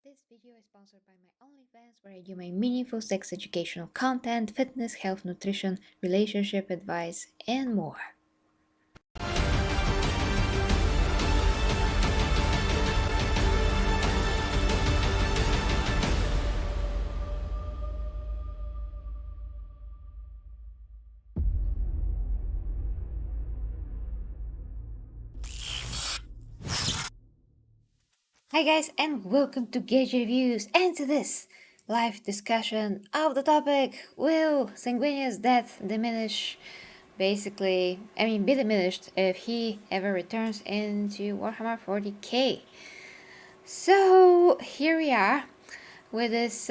This video is sponsored by my OnlyFans, where I do my meaningful sex educational content, fitness, health, nutrition, relationship advice, and more. Hi guys, and welcome to Gauge Reviews and to this live discussion of the topic: Will Sanguinius' death diminish? Basically, be diminished if he ever returns into Warhammer 40k. So here we are with this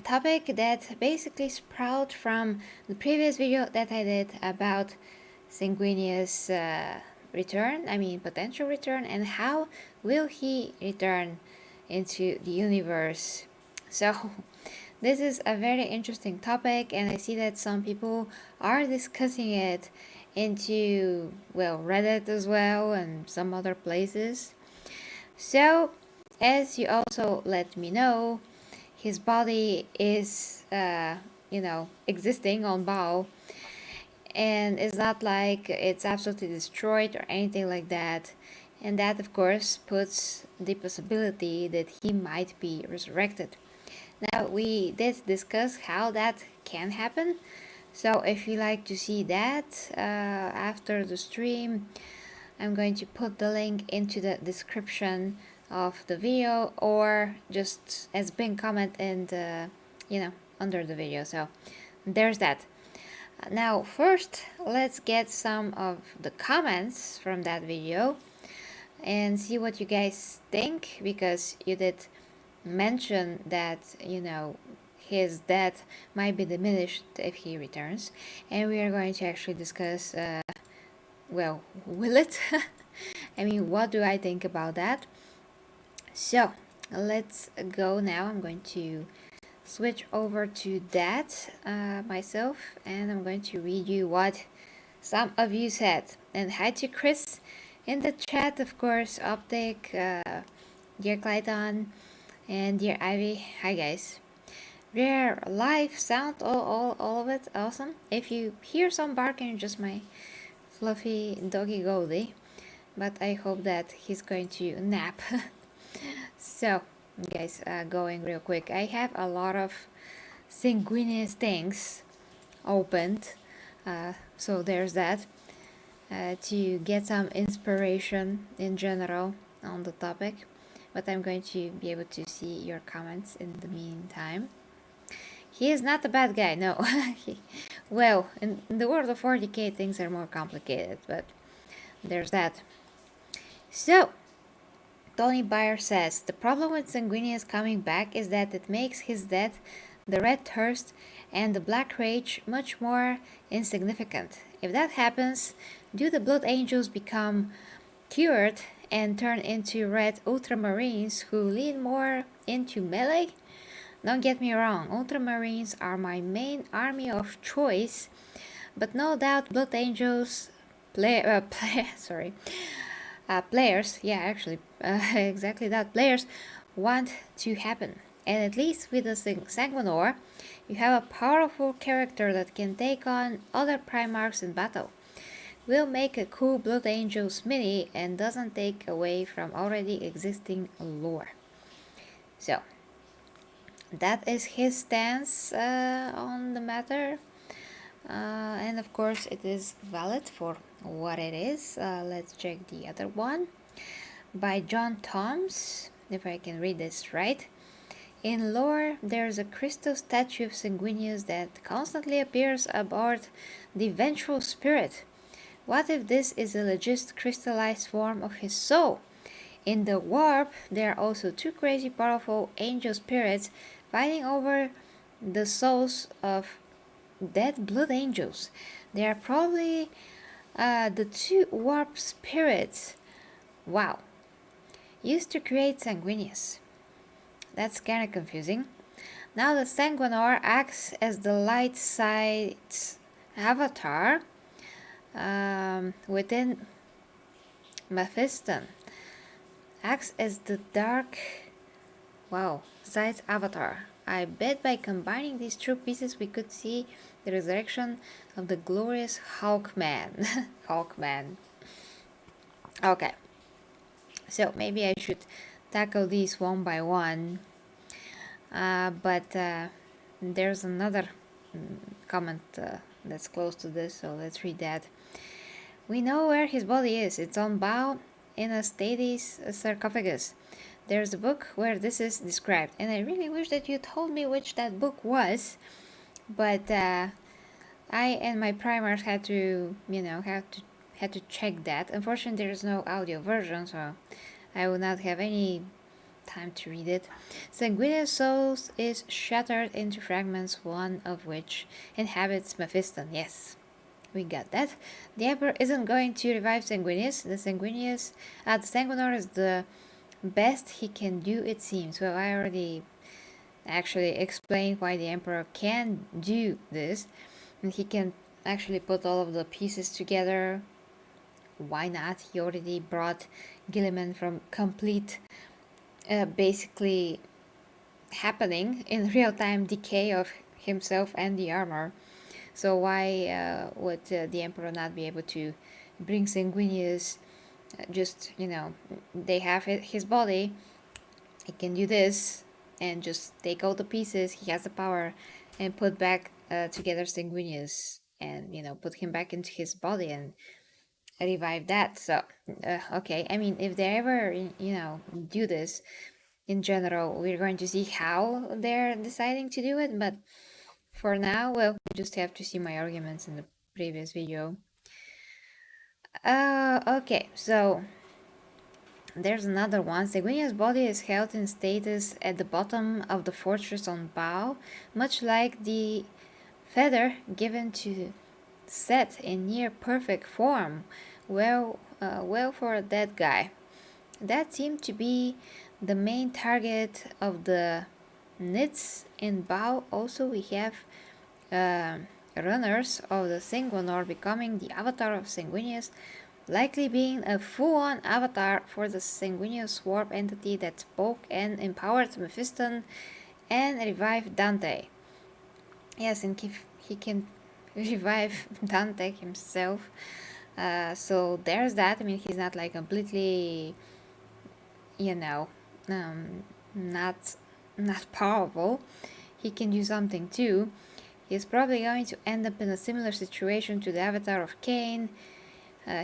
topic that basically sprouted from the previous video that I did about Sanguinius' potential return, and how will he return into the universe. So this is a very interesting topic, and I see that some people are discussing it into, well, Reddit as well and some other places. So as you also let me know, his body is existing on Bao, and it's not like it's absolutely destroyed or anything like that, and that of course puts the possibility that he might be resurrected. Now, we did discuss how that can happen, so if you like to see that after the stream, I'm going to put the link into the description of the video, or just as pinned comment and under the video. So there's that. Now first, let's get some of the comments from that video and see what you guys think, because you did mention that his death might be diminished if he returns, and we are going to actually discuss well, will it? What do I think about that? So let's go now. I'm going to switch over to that myself, and I'm going to read you what some of you said. And hi to Chris in the chat, of course, Optic, dear Clayton, and dear Ivy. Hi guys. Rare live sound, all of it awesome. If you hear some barking, just my fluffy doggy Goldie, but I hope that he's going to nap. So guys, going real quick, I have a lot of Sanguinius things opened, so there's that, to get some inspiration in general on the topic, but I'm going to be able to see your comments in the meantime. He is not a bad guy, no. Well, in the world of 40k things are more complicated, but there's that. So Tony Bayer says, the problem with Sanguinius coming back is that it makes his death, the Red Thirst, and the Black Rage much more insignificant. If that happens, do the Blood Angels become cured and turn into Red Ultramarines who lean more into melee? Don't get me wrong, Ultramarines are my main army of choice, but no doubt Blood Angels players, exactly that, players want to happen. And at least with the Sanguinor, you have a powerful character that can take on other primarchs in battle. Will make a cool Blood Angels mini and doesn't take away from already existing lore. So that is his stance on the matter, and of course it is valid for what it is. Let's check the other one by John Toms, if I can read this right. In lore, there's a crystal statue of Sanguinius that constantly appears aboard the vengeful spirit. What if this is a legit crystallized form of his soul? In the warp, there are also two crazy powerful angel spirits fighting over the souls of dead blood angels. They are probably the two warp spirits, wow, used to create Sanguinius. That's kind of confusing. Now the Sanguinor acts as the light side's avatar within Mephiston. Acts as the dark Wow, Zayt's avatar. I bet by combining these two pieces we could see the resurrection of the glorious Hawkman. Hawkman. Okay, so maybe I should tackle these one by one. But there's another comment that's close to this, so let's read that. We know where his body is. It's on Bao in a Stades sarcophagus. There's a book where this is described, and I really wish that you told me which that book was, but I and my primarch had to, had to check that. Unfortunately, there is no audio version, so I will not have any time to read it. Sanguinius' soul is shattered into fragments, one of which inhabits Mephiston. Yes, we got that. The Emperor isn't going to revive Sanguinius. The Sanguinor is the best he can do, it seems. Well, I already actually explained why the Emperor can do this, and he can actually put all of the pieces together. Why not? He already brought Guilliman from complete, basically happening in real-time decay of himself and the armor. So why would the Emperor not be able to bring Sanguinius? Just, they have his body. He can do this and just take all the pieces. He has the power, and put back together Sanguinius, and put him back into his body and revive that. So okay, I mean, if they ever do this in general, we're going to see how they're deciding to do it. But for now, well, we just have to see my arguments in the previous video. Okay, so there's another one. Sanguinius' body is held in status at the bottom of the fortress on Bao, much like the feather given to Set in near perfect form. Well, for a dead guy. That seemed to be the main target of the Nits in Bao. Also, we have runners of the Sanguinor becoming the avatar of Sanguinius, likely being a full-on avatar for the Sanguinius warp entity that spoke and empowered Mephiston and revived Dante. Yes, and he can revive Dante himself. So there's that. I mean, he's not like completely, not powerful. He can do something too. He's probably going to end up in a similar situation to the avatar of Cain.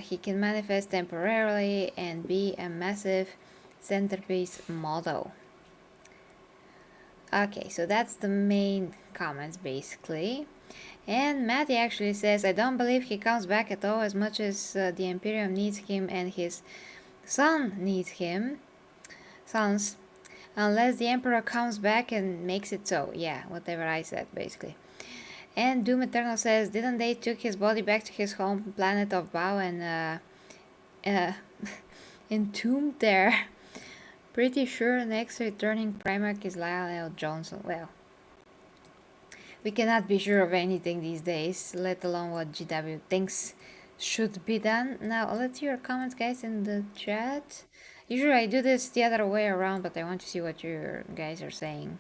He can manifest temporarily and be a massive centerpiece model. Okay, so that's the main comments basically. And Matty actually says, I don't believe he comes back at all as much as the Imperium needs him and his son needs him. Sons. Unless the Emperor comes back and makes it so. Yeah, whatever I said, basically. And Doom Eternal says, didn't they took his body back to his home planet of Bao and entombed there? Pretty sure next returning Primarch is Lyle L. Johnson. Well, we cannot be sure of anything these days, let alone what GW thinks should be done. Now, let's hear your comments, guys, in the chat. Usually I do this the other way around, but I want to see what you guys are saying.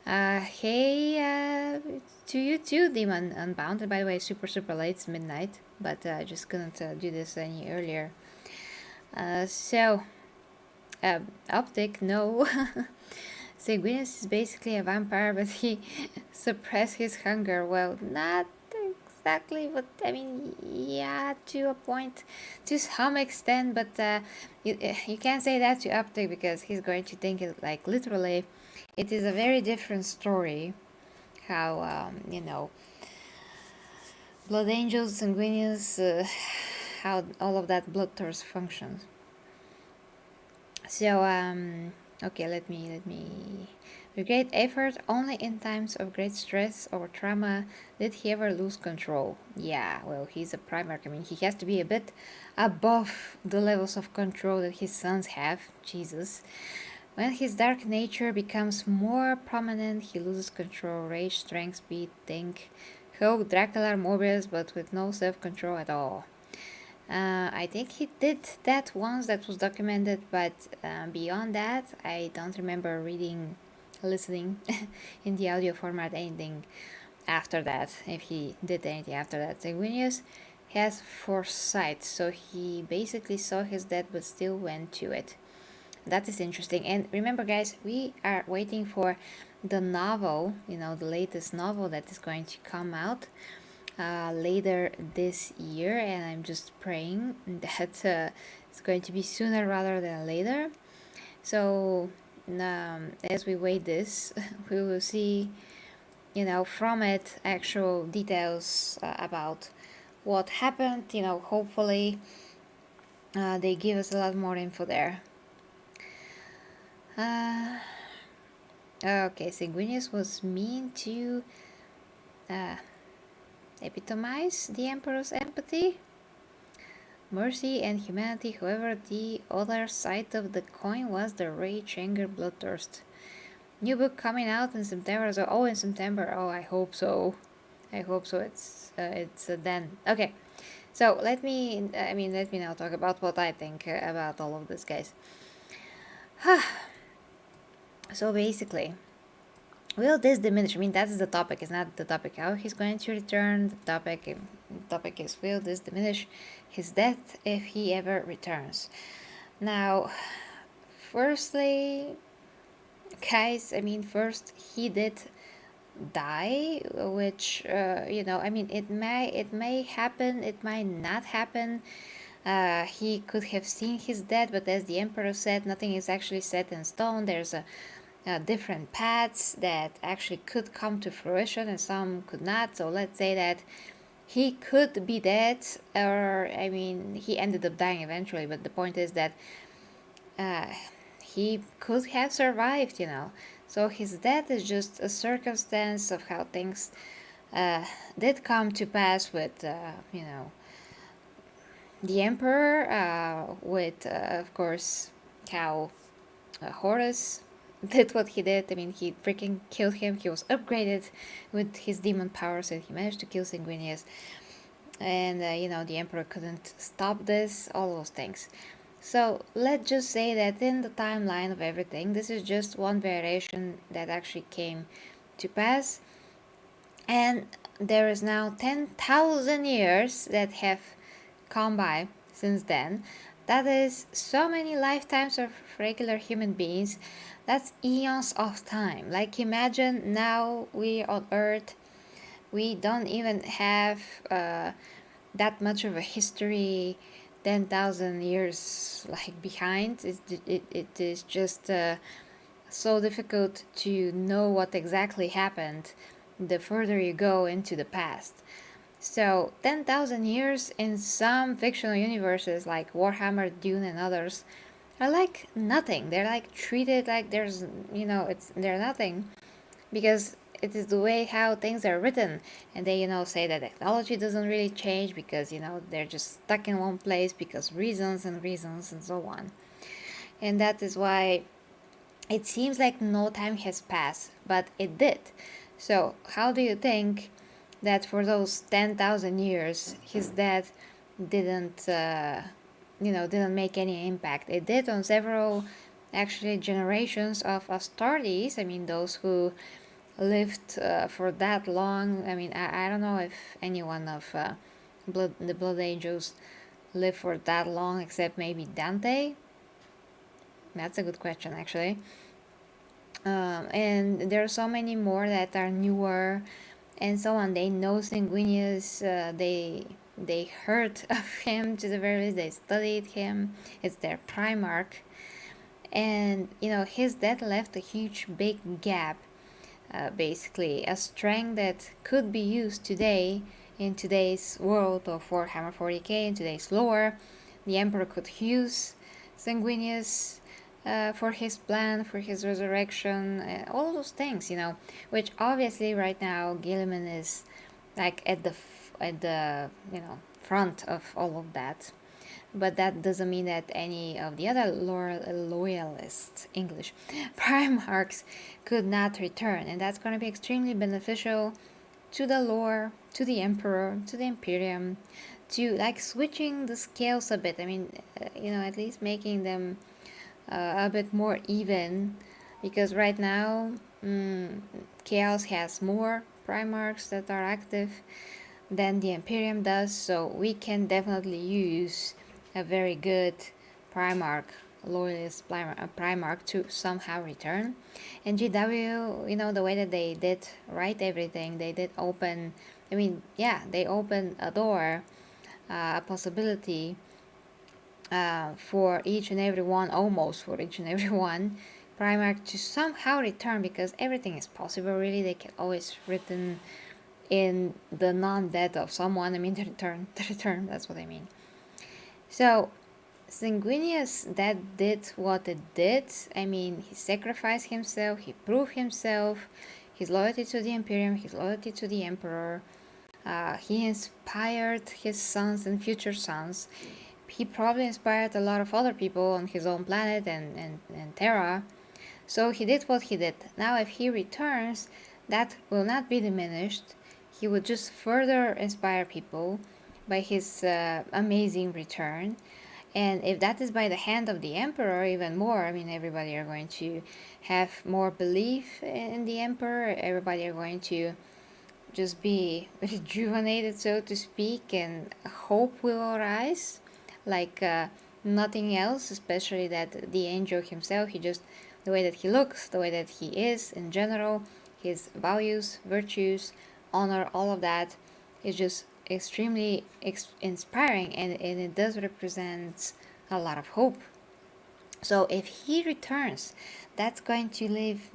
Hey, to you too, Demon Unbound. By the way, super late, it's midnight, but I just couldn't do this any earlier. Optic, no. Sanguinius is basically a vampire, but he suppresses his hunger. Well, not exactly, but I mean, yeah, to a point, to some extent, but you can't say that to Optic because he's going to think it like literally. It is a very different story how, Blood Angels, Sanguinius, how all of that blood thirst functions. So, okay, let me. With great effort, only in times of great stress or trauma did he ever lose control. Yeah, well, he's a primarch. I mean, he has to be a bit above the levels of control that his sons have. Jesus. When his dark nature becomes more prominent, he loses control, rage, strength, speed, think, Hulk, Dracula, Morbius, but with no self-control at all. I think he did that once, that was documented, but beyond that, I don't remember listening in the audio format anything after that, if he did anything after that. Sanguinius has foresight, so he basically saw his death but still went to it. That is interesting. And remember, guys, we are waiting for the novel, the latest novel that is going to come out later this year, and I'm just praying that it's going to be sooner rather than later. So as we wait this, we will see, from it, actual details about what happened. Hopefully they give us a lot more info there. Okay, Sanguinius was mean to epitomize the Emperor's empathy, mercy, and humanity. However, the other side of the coin was the rage, anger, bloodthirst. New book coming out in September. So, in September. Oh, I hope so. It's then. Okay. So let me now talk about what I think about all of this, guys. So basically, will this diminish? That is the topic. It's not the topic how he's going to return. The topic is, will this diminish his death if he ever returns? Now, firstly, guys, first he did die, which it may happen, it might not happen. He could have seen his death, but as the Emperor said, nothing is actually set in stone. There's different paths that actually could come to fruition and some could not. So let's say that he could be dead, or he ended up dying eventually, but the point is that he could have survived, So his death is just a circumstance of how things did come to pass with, the Emperor, with, of course, how Horus did what he did. He freaking killed him. He was upgraded with his demon powers, and he managed to kill Sanguinius. And, the Emperor couldn't stop this, all those things. So let's just say that in the timeline of everything, this is just one variation that actually came to pass. And there is now 10,000 years that have come by since then. That is so many lifetimes of regular human beings. That's eons of time. Like, imagine now we on Earth, we don't even have that much of a history 10,000 years behind. It is just so difficult to know what exactly happened the further you go into the past. So 10,000 years in some fictional universes like Warhammer, Dune, and others are like nothing. They're treated like there's, they're nothing, because it is the way how things are written, and they say that technology doesn't really change because they're just stuck in one place because reasons and so on. And that is why it seems like no time has passed, but it did. So how do you think that for those 10,000 years his death didn't make any impact? It did on several actually generations of Astartes. Those who lived for that long. I don't know if anyone of the Blood Angels lived for that long, except maybe Dante. That's a good question, actually. And there are so many more that are newer and so on. They know Sanguinius, they heard of him to the very least, they studied him. It's their primarch. And his death left a huge big gap. Basically a strength that could be used today in today's world of Warhammer 40k, in today's lore. The Emperor could use Sanguinius for his plan, for his resurrection, all those things, which obviously right now guilliman is at the front of all of that. But that doesn't mean that any of the other loyalist English primarchs could not return, and that's going to be extremely beneficial to the lore, to the Emperor, to the Imperium, to like switching the scales a bit. I mean, at least making them a bit more even, because right now Chaos has more primarchs that are active than the Imperium does, so we can definitely use a very good primarch, loyalist primarch to somehow return. And GW, the way that they did write everything, they did open, they opened a door, a possibility for each and every one, almost for each and every one, primarch to somehow return, because everything is possible really. They can always return in the non-death of someone. the return, that's what I mean. So Sanguinius, that did what it did. He sacrificed himself, he proved himself, his loyalty to the Imperium, his loyalty to the Emperor. He inspired his sons and future sons. He probably inspired a lot of other people on his own planet and Terra. So he did what he did. Now if he returns, that will not be diminished. He will just further inspire people by his amazing return. And if that is by the hand of the Emperor, even more. Everybody are going to have more belief in the Emperor. Everybody are going to just be rejuvenated, so to speak, and hope will arise like nothing else, especially that the angel himself, the way that he looks, the way that he is in general, his values, virtues, honor, all of that is just extremely inspiring, and it does represent a lot of hope. So if he returns, that's going to leave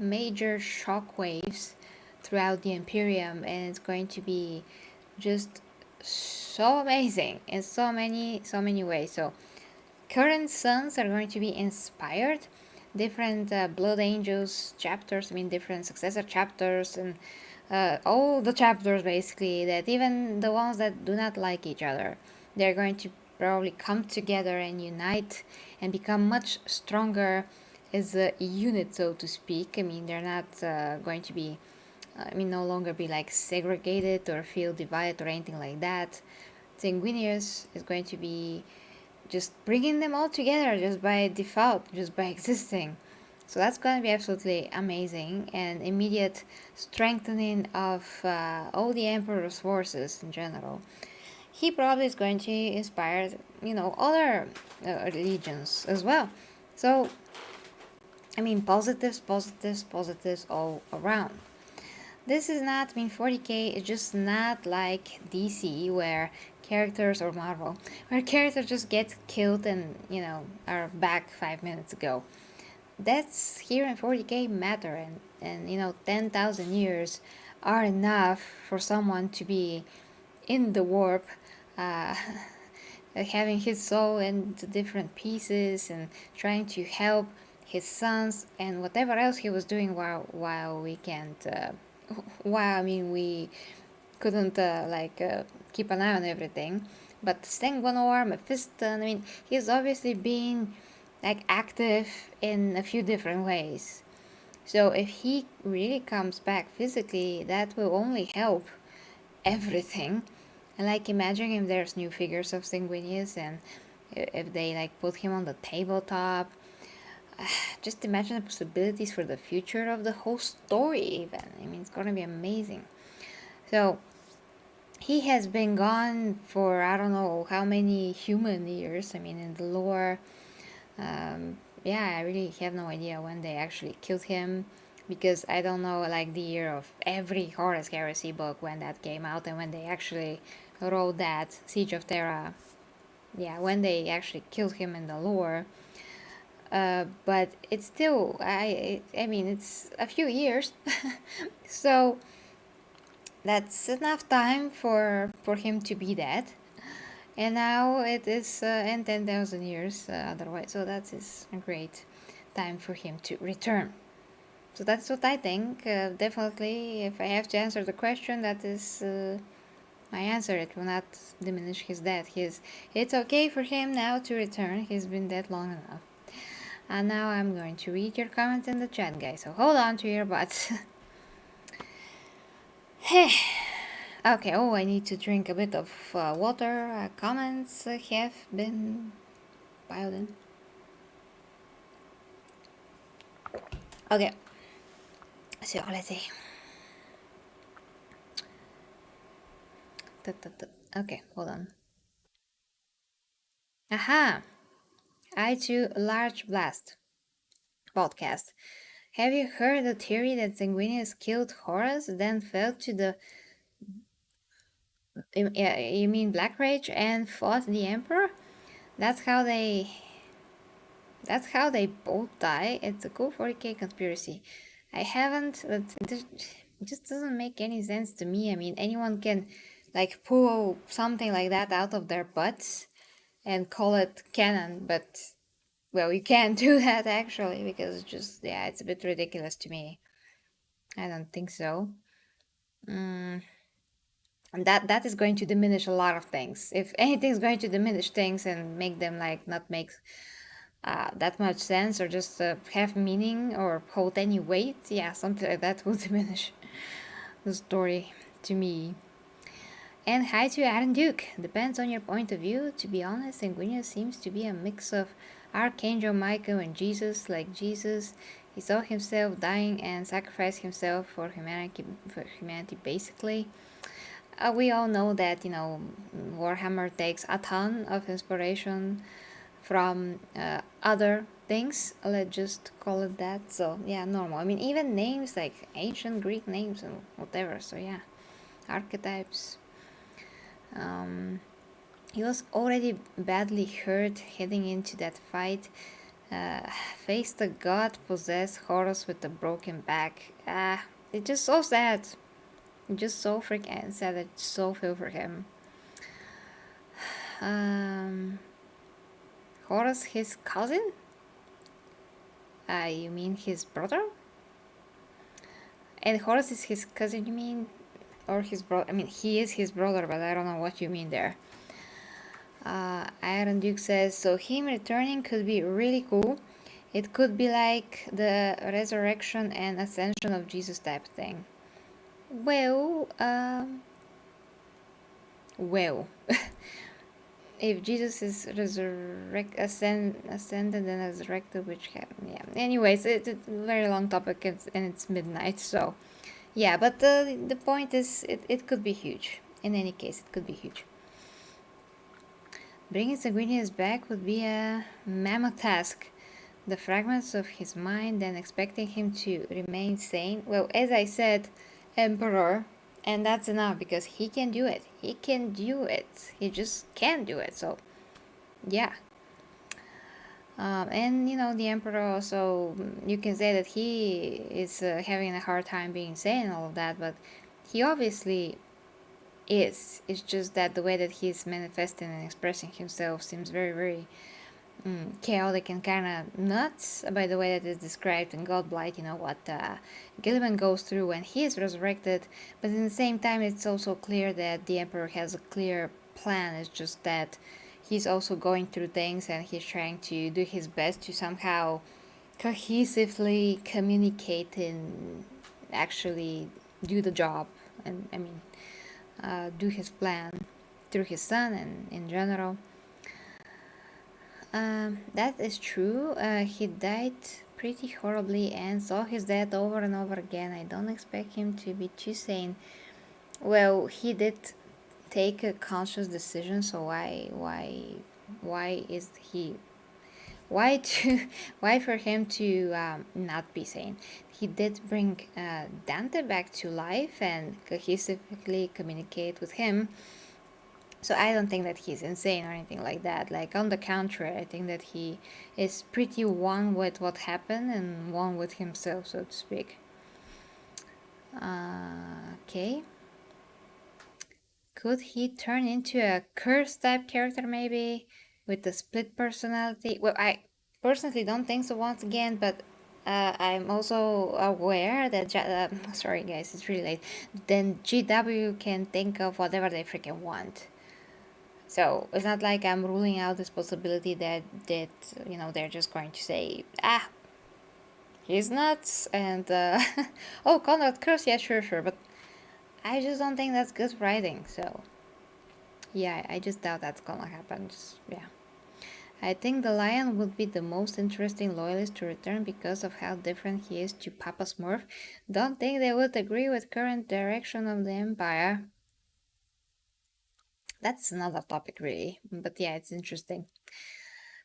major shockwaves throughout the Imperium, and it's going to be just so amazing in so many ways. So current sons are going to be inspired, different Blood Angels chapters, different successor chapters, and all the chapters basically, that even the ones that do not like each other, they're going to probably come together and unite and become much stronger as a unit, so to speak. They're not going to be no longer be like segregated or feel divided or anything like that. Sanguinius is going to be just bringing them all together just by default, just by existing. So that's going to be absolutely amazing, and immediate strengthening of all the Emperor's forces in general. He probably is going to inspire, other legions as well. So, positives all around. This is not, 40k is just not like DC, where characters, or Marvel, where characters just get killed and, are back 5 minutes ago. That's here in 40k matter, and 10,000 years are enough for someone to be in the warp, having his soul into different pieces and trying to help his sons and whatever else he was doing while we can't we couldn't keep an eye on everything. But Sanguinor, Mephiston, he's obviously been active in a few different ways. So if he really comes back physically, that will only help everything. And imagine if there's new figures of Sanguinius, and if they put him on the tabletop. Just imagine the possibilities for the future of the whole story even. It's gonna be amazing. So he has been gone for I don't know how many human years. In the lore, I really have no idea when they actually killed him, because I don't know the year of every Horus Heresy book when that came out, and when they actually wrote that Siege of Terra, when they actually killed him in the lore. But it's still, it's a few years, so that's enough time for him to be dead. And now it is in 10,000 years otherwise, so that is a great time for him to return. So that's what I think. Definitely, if I have to answer the question, that is my answer. It will not diminish his death. It's okay for him now to return. He's been dead long enough. And now I'm going to read your comments in the chat, guys. So hold on to your butts. Okay, oh, I need to drink a bit of water. Comments have been piled in. Okay, so let's see. Okay, hold on. Aha! I too large blast podcast. Have you heard the theory that Sanguinius killed Horus, then fell to the you mean Black Rage and fought the Emperor? That's how they That's how they both die. It's a cool 40k conspiracy. I haven't, but it just doesn't make any sense to me. I mean, anyone can like pull something like that out of their butts and call it canon, but well, you can't do that actually because it's just, yeah, it's a bit ridiculous to me. I don't think so. And that is going to diminish a lot of things. If anything is going to diminish things and make them like not make that much sense or just have meaning or hold any weight, yeah, something like that will diminish the story to me. And hi to Aaron Duke. Depends on your point of view. To be honest, Sanguinius seems to be a mix of Archangel Michael and Jesus. Like Jesus, he saw himself dying and sacrificed himself for humanity basically. We all know that, you know, Warhammer takes a ton of inspiration from other things, let's just call it that. So yeah, normal. I mean, even names like ancient Greek names and whatever. So yeah, archetypes. He was already badly hurt heading into that fight. Faced a god-possessed horus with a broken back. It's just so sad. Just so freaking sad. I so feel for him. Horus, his cousin? You mean his brother? And Horus is his cousin, you mean? Or his brother? I mean, he is his brother, but I don't know what you mean there. Iron Duke says, so him returning could be really cool. It could be like the resurrection and ascension of Jesus type thing. Well, if Jesus is ascended and resurrected, which happened, yeah. Anyways, it's a very long topic and it's midnight, so yeah. But the point is, it could be huge. In any case, it could be huge. Bringing Sanguinius back would be a mammoth task. The fragments of his mind and expecting him to remain sane. Well, as I said, Emperor, and that's enough because he can do it. He can do it. He just can do it. So, yeah. And you know, the Emperor also, you can say that he is having a hard time being sane and all of that, but he obviously is. It's just that the way that he's manifesting and expressing himself seems very, very chaotic and kind of nuts by the way that is described in Godblight, you know, what Guilliman goes through when he is resurrected, but at the same time it's also clear that the Emperor has a clear plan. It's just that he's also going through things and he's trying to do his best to somehow cohesively communicate and actually do the job and I mean do his plan through his son and in general. That is true. He died pretty horribly and saw his death over and over again. I don't expect him to be too sane. Well, he did take a conscious decision, so why is he why to why for him to not be sane? He did bring Dante back to life and cohesively communicate with him. So I don't think that he's insane or anything like that. Like, on the contrary, I think that he is pretty one with what happened and one with himself, so to speak. Okay. Could he turn into a curse type character maybe with a split personality? Well, I personally don't think so once again, but I'm also aware that, sorry guys, it's really late, then GW can think of whatever they freaking want. So it's not like I'm ruling out this possibility that you know, they're just going to say, he's nuts and oh, Conrad Curse, yeah, sure, but I just don't think that's good writing. So yeah, I just doubt that's gonna happen. Yeah. I think the lion would be the most interesting loyalist to return because of how different he is to Papa Smurf. Don't think they would agree with current direction of the Empire. That's another topic, really. But yeah, it's interesting.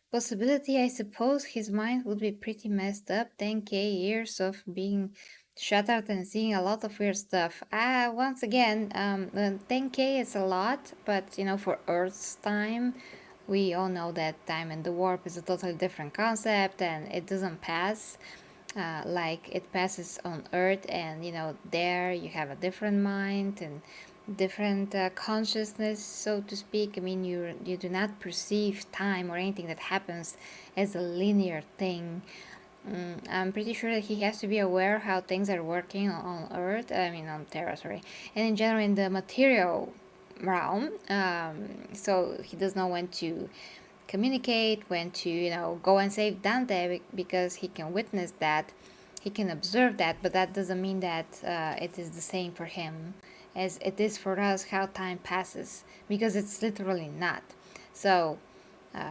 Possibility, I suppose his mind would be pretty messed up. 10k years of being shattered and seeing a lot of weird stuff. Once again, 10k is a lot, but you know, for Earth's time, we all know that time in the warp is a totally different concept and it doesn't pass like it passes on Earth, and you know, there you have a different mind and different consciousness, so to speak. I mean, you do not perceive time or anything that happens as a linear thing. I'm pretty sure that he has to be aware how things are working on Earth. I mean, on Terra, sorry, and in general in the material realm. So he does know when to communicate, when to, you know, go and save Dante, because he can witness that, he can observe that, but that doesn't mean that it is the same for him as it is for us how time passes, because it's literally not. So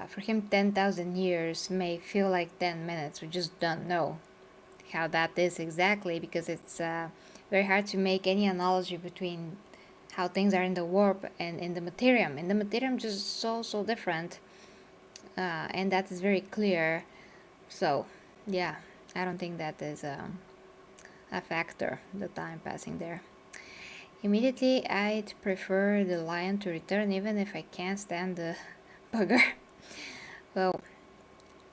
for him, 10,000 years may feel like 10 minutes. We just don't know how that is exactly, because it's very hard to make any analogy between how things are in the warp and in the materium. In the materium, just so different, and that is very clear. So yeah, I don't think that is a factor, the time passing there. Immediately, I'd prefer the lion to return, even if I can't stand the bugger. Well,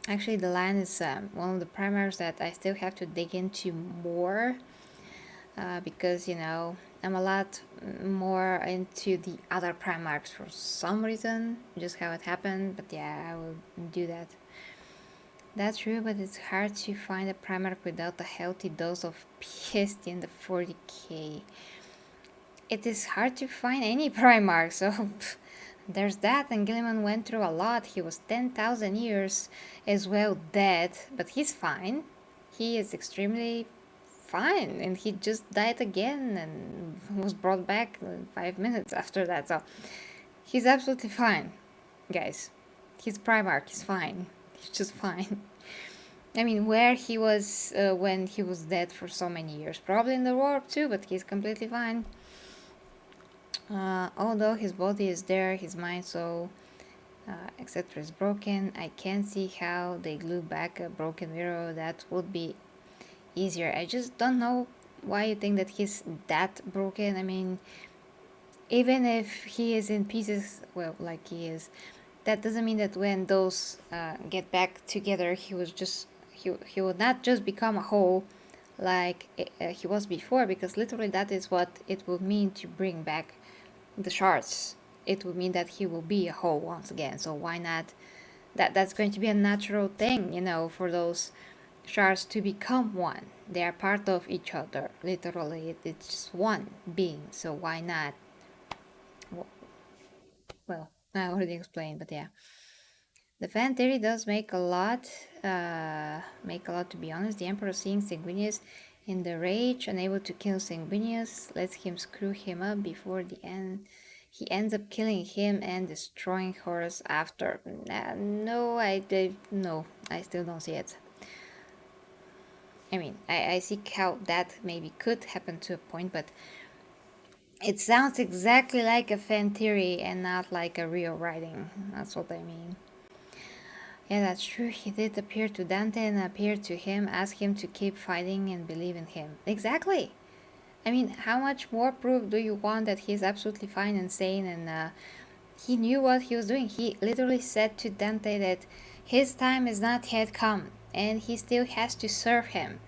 actually, the lion is one of the primaries that I still have to dig into more, because, you know, I'm a lot more into the other primarchs for some reason, just how it happened. But yeah, I will do that. That's true, but it's hard to find a primarch without a healthy dose of pissed in the 40k. It is hard to find any primarch, so there's that. And Guilliman went through a lot. He was 10,000 years as well dead, but he's fine. He is extremely fine, and he just died again and was brought back 5 minutes after that. So he's absolutely fine, guys. He's primarch. He's fine. He's just fine. I mean, where he was when he was dead for so many years. Probably in the warp too, but he's completely fine. Although his body is there, his mind, so etc. is broken. I can't see how they glue back a broken mirror. That would be easier. I just don't know why you think that he's that broken. I mean, even if he is in pieces, well, like he is, that doesn't mean that when those get back together, he would not just become a whole like he was before, because literally that is what it would mean to bring back the shards. It would mean that he will be a whole once again. So why not? That's going to be a natural thing, you know, for those shards to become one. They are part of each other. Literally, it's just one being. So why not? Well, I already explained, but yeah. The fan theory does make a lot to be honest. The Emperor seeing Sanguinius in the rage, unable to kill Sanguinius, lets him screw him up before the end. He ends up killing him and destroying Horus after. No, I still don't see it. I mean, I see how that maybe could happen to a point, but it sounds exactly like a fan theory and not like a real writing. That's what I mean. Yeah, that's true. He did appear to Dante and appeared to him, ask him to keep fighting and believe in him. Exactly. I mean, how much more proof do you want that he's absolutely fine and sane, and he knew what he was doing? He literally said to Dante that his time is not yet come and he still has to serve him.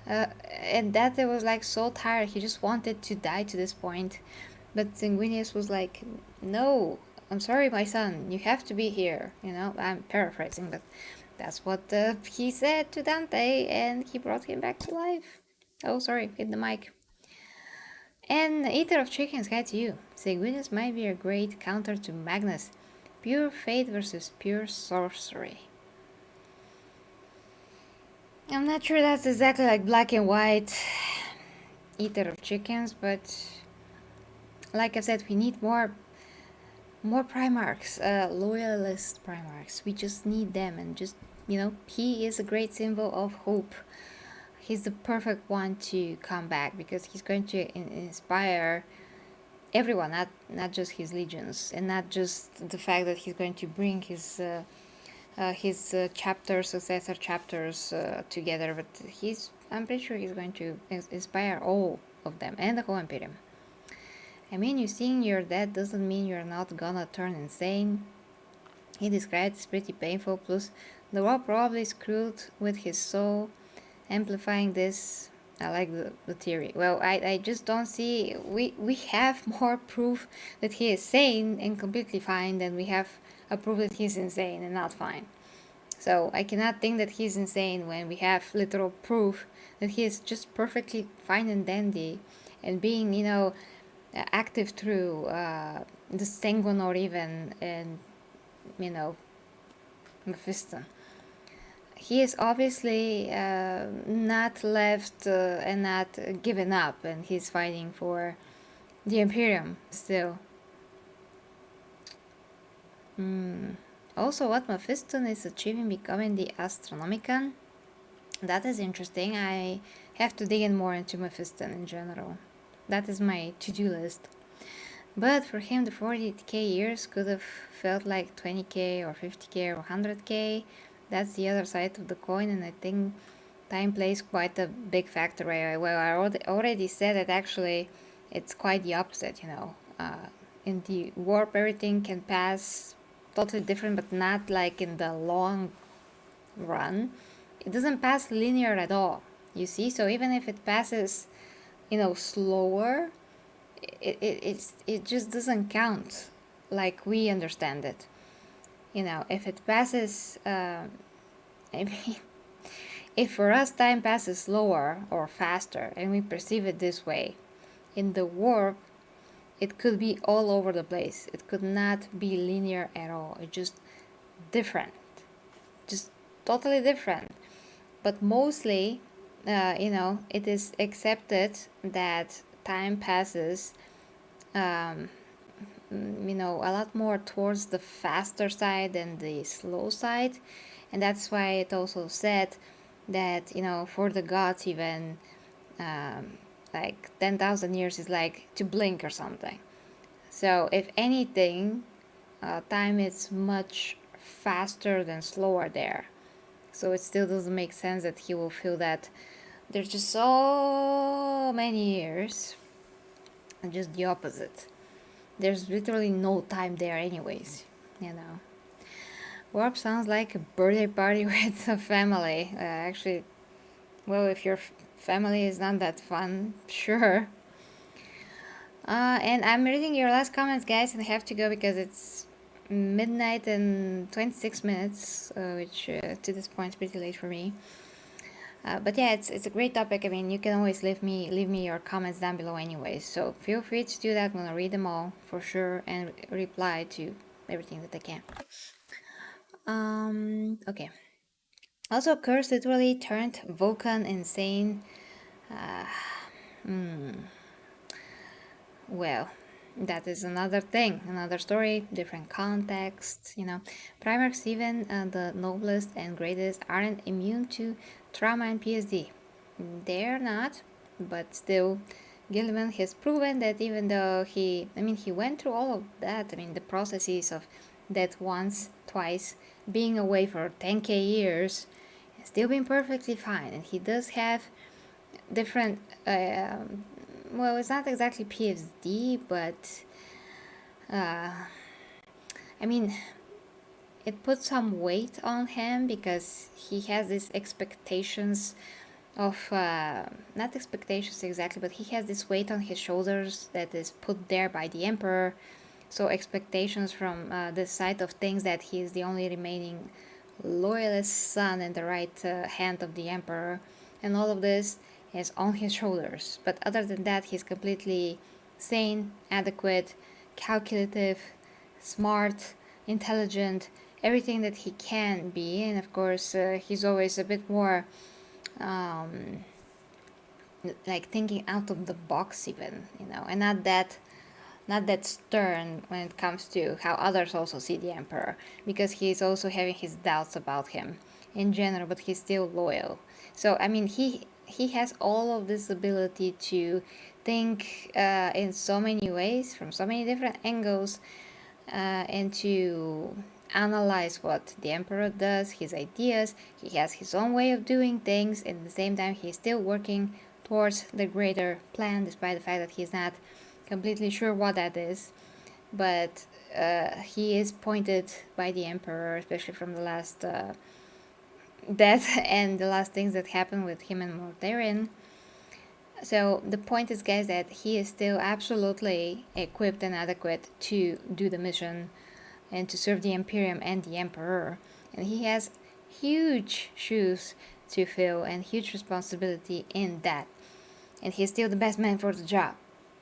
And Dante was like so tired, he just wanted to die to this point. But Sanguinius was like, no, I'm sorry, my son, you have to be here. You know, I'm paraphrasing, but that's what he said to Dante, and he brought him back to life. Oh, sorry, hit the mic. And Eater of Chickens, guide to you. Sanguinius might be a great counter to Magnus. Pure fate versus pure sorcery. I'm not sure that's exactly like black and white Eater of Chickens, but like I said, we need more primarchs, loyalist primarchs. We just need them, and just, he is a great symbol of hope. He's the perfect one to come back, because he's going to inspire everyone, not just his legions, and not just the fact that he's going to bring his successor chapters together, but I'm pretty sure he's going to inspire all of them and the whole Imperium. I mean, you seeing your dead doesn't mean you're not gonna turn insane. He described it's pretty painful, plus the war probably screwed with his soul. Amplifying this, I like the theory. Well, I just don't see, we have more proof that he is sane and completely fine than we have a proof that he's insane and not fine. So I cannot think that he's insane when we have literal proof that he is just perfectly fine and dandy, and being, active through the sanguinor even, and, Mephiston. He is obviously not left and not given up, and he's fighting for the Imperium still. Also, what Mephiston is achieving becoming the Astronomicon, that is interesting. I have to dig in more into Mephiston in general. That is my to-do list. But for him, the 40k years could have felt like 20k or 50k or 100k. That's the other side of the coin, and I think time plays quite a big factor. Well, I already said that actually it's quite the opposite, in the warp, everything can pass totally different, but not like in the long run. It doesn't pass linear at all, you see? So even if it passes, slower, it just doesn't count like we understand it. If it passes, I mean, if for us time passes slower or faster and we perceive it this way, in the warp, it could be all over the place. It could not be linear at all. It's just different, just totally different. But mostly, it is accepted that time passes, a lot more towards the faster side than the slow side. And that's why it also said that, for the gods even, like 10,000 years is like to blink or something. So if anything, time is much faster than slower there. So it still doesn't make sense that he will feel that there's just so many years, and just the opposite. There's literally no time there anyways, Warp sounds like a birthday party with a family. Actually, well, if your family is not that fun, sure. And I'm reading your last comments, guys, and I have to go because it's midnight and 26 minutes, which to this point is pretty late for me. But yeah, it's a great topic. I mean, you can always leave me your comments down below anyways. So feel free to do that. I'm gonna read them all for sure and reply to everything that I can. Okay. Also, Curse literally turned Vulcan insane. Well, that is another thing, another story, different context, Primarchs, even the noblest and greatest, aren't immune to trauma and PSD. They're not, but still, Guilliman has proven that even though he went through all of that, the processes of death once, twice, being away for 10k years, still being perfectly fine, and he does have different, well, it's not exactly PSD, but it puts some weight on him because he has these expectations of, not expectations exactly, but he has this weight on his shoulders that is put there by the Emperor. So expectations from the side of things that he is the only remaining loyalist son and the right hand of the Emperor, and all of this is on his shoulders. But other than that, he's completely sane, adequate, calculative, smart, intelligent, everything that he can be. And of course, he's always a bit more like thinking out of the box even, and not not that stern when it comes to how others also see the emperor, because he's also having his doubts about him in general, but he's still loyal. So I mean, he has all of this ability to think in so many ways, from so many different angles, and to analyze what the emperor does, his ideas. He has his own way of doing things, and at the same time he's still working towards the greater plan, despite the fact that he's not completely sure what that is. But he is pointed by the emperor, especially from the last death and the last things that happened with him and Mortarion. So the point is, guys, that he is still absolutely equipped and adequate to do the mission and to serve the Imperium and the Emperor. And he has huge shoes to fill and huge responsibility in that. And he's still the best man for the job,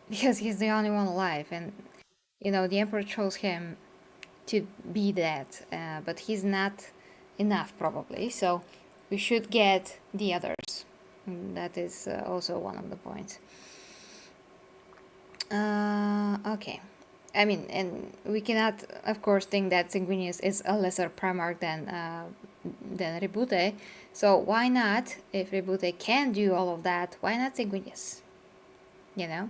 because he's the only one alive. And, you know, the Emperor chose him to be that, but he's not enough, probably. So we should get the others. That is also one of the points. Okay. I mean, and we cannot, of course, think that Sanguinius is a lesser primarch than roboute. So why not, if roboute can do all of that, why not Sanguinius? You know,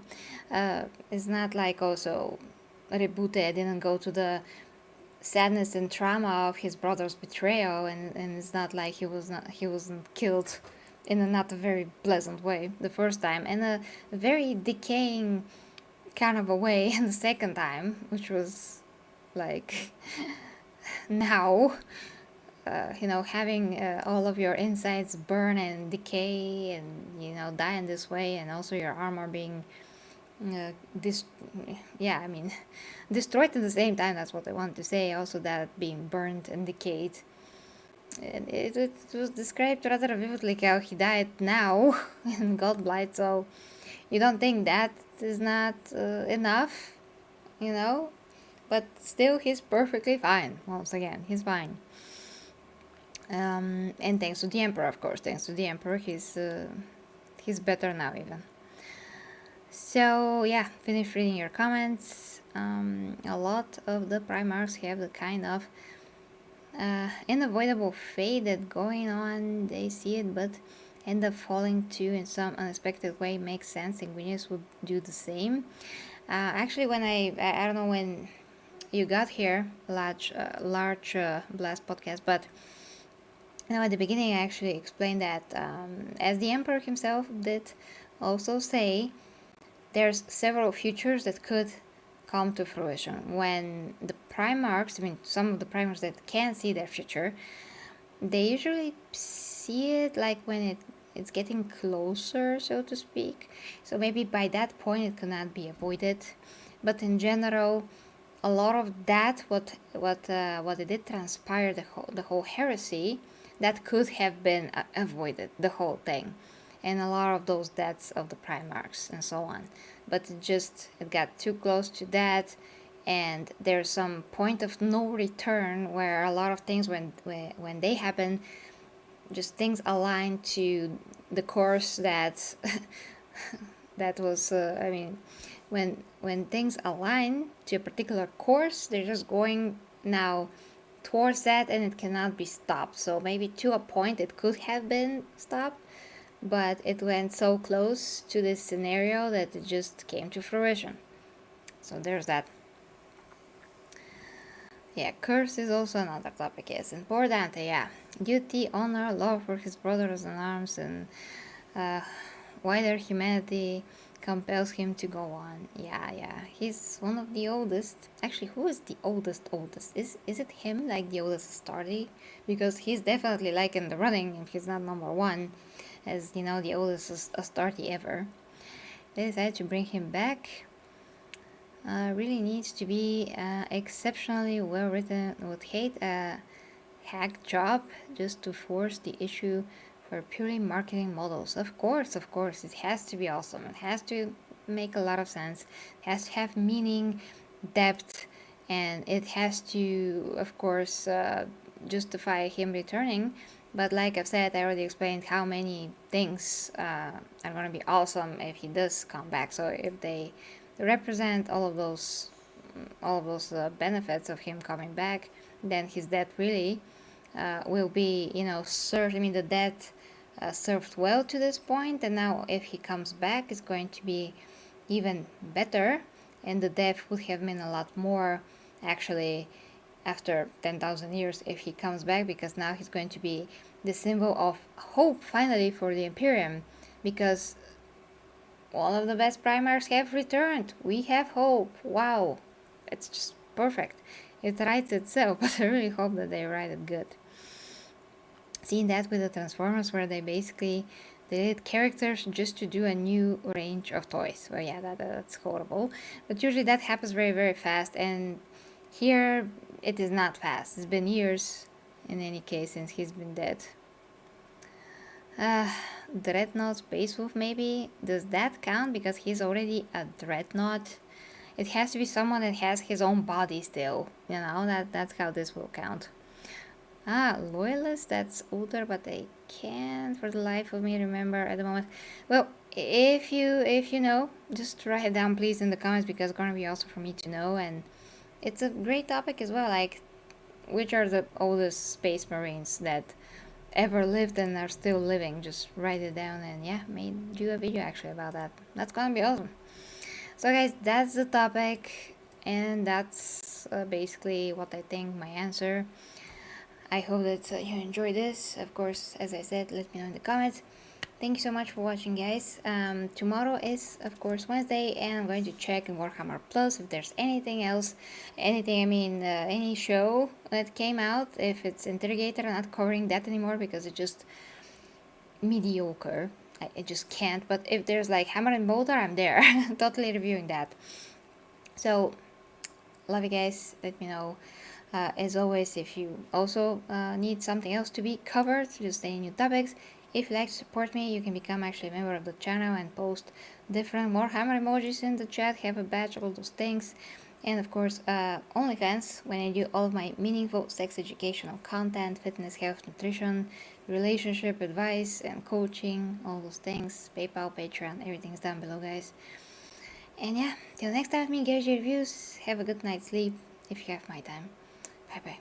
it's not like also roboute didn't go to the sadness and trauma of his brother's betrayal, and it's not like he wasn't killed in a not a very pleasant way the first time, and a very decaying kind of a way in the second time, which was like now, you know, having all of your insides burn and decay and, you know, die in this way, and also your armor being yeah, I mean, destroyed at the same time. That's what I wanted to say. Also, that being burned and decayed. And it was described rather vividly how he died now in Godblight. So you don't think that is not enough, you know? But still, he's perfectly fine. Once again, he's fine. And thanks to the Emperor, of course. Thanks to the Emperor, he's better now even. So yeah, finish reading your comments. A lot of the primarchs have the kind of unavoidable fate that going on. They see it, but end up falling too in some unexpected way. Makes sense. Sanguinius would do the same. Actually, when I don't know when you got here, large blast podcast, but you know, at the beginning I actually explained that as the Emperor himself did also say, there's several futures that could come to fruition when the primarchs, I mean, some of the primarchs that can see their future, they usually see it like when it's getting closer, so to speak. So maybe by that point it cannot be avoided, but in general, a lot of that what it did transpire, the whole heresy, that could have been avoided, the whole thing, and a lot of those deaths of the primarchs and so on. But it got too close to that, and there's some point of no return where a lot of things, when they happen, just things align to the course that that was I mean, when things align to a particular course, they're just going now towards that, and it cannot be stopped. So maybe to a point it could have been stopped, but it went so close to this scenario that it just came to fruition. So there's that. Yeah, curse is also another topic, yes. And poor Dante, yeah. Duty, honor, love for his brothers in arms, and wider humanity compels him to go on. Yeah. He's one of the oldest. Actually, who is the oldest? Is it him, like the oldest Astarte? Because he's definitely like in the running if he's not number one, as you know, the oldest Astarte ever. They decided to bring him back. Really needs to be exceptionally well written. Would hate a hack job just to force the issue for purely marketing models. Of course, it has to be awesome. It has to make a lot of sense. It has to have meaning, depth, and it has to, of course, justify him returning. But like I've said, I already explained how many things are going to be awesome if he does come back. So if they represent all of those benefits of him coming back, then his death really will be, served. I mean, the death served well to this point, and now if he comes back, it's going to be even better, and the death would have meant a lot more, actually, after 10,000 years if he comes back, because now he's going to be the symbol of hope finally for the Imperium, because all of the best primarchs have returned. We have hope. Wow, it's just perfect. It writes itself, but I really hope that they write it good. Seeing that with the Transformers, where they basically deleted characters just to do a new range of toys. Well, yeah, that's horrible. But usually that happens very, very fast, and here it is not fast. It's been years, in any case, since he's been dead. Dreadnought Space Wolf, maybe? Does that count? Because he's already a Dreadnought. It has to be someone that has his own body still. That's how this will count. Loyalist, that's older, but I can't for the life of me remember at the moment. Well, if you know, just write it down please in the comments, because it's gonna be also for me to know, and it's a great topic as well, like which are the oldest space marines that ever lived and are still living. Just write it down, and yeah, may do a video actually about that. That's gonna be awesome. So guys, that's the topic, and that's basically what I think, my answer. I hope that you enjoyed this. Of course, as I said, let me know in the comments. Thank you so much for watching, guys. Tomorrow is, of course, Wednesday, and I'm going to check in Warhammer Plus if there's anything else, any show that came out. If it's Interrogator, I'm not covering that anymore because it's just mediocre. I just can't. But if there's like Hammer and Bolter, I'm there. Totally reviewing that. So, love you guys. Let me know. As always, if you also need something else to be covered, just any new topics, if you'd like to support me, you can become actually a member of the channel and post different Warhammer emojis in the chat, have a badge, all those things. And of course, OnlyFans, when I do all of my meaningful sex educational content, fitness, health, nutrition, relationship advice, and coaching, all those things. PayPal, Patreon, everything's down below, guys. And yeah, till next time with me, Garage Reviews, have a good night's sleep if you have my time. Bye bye.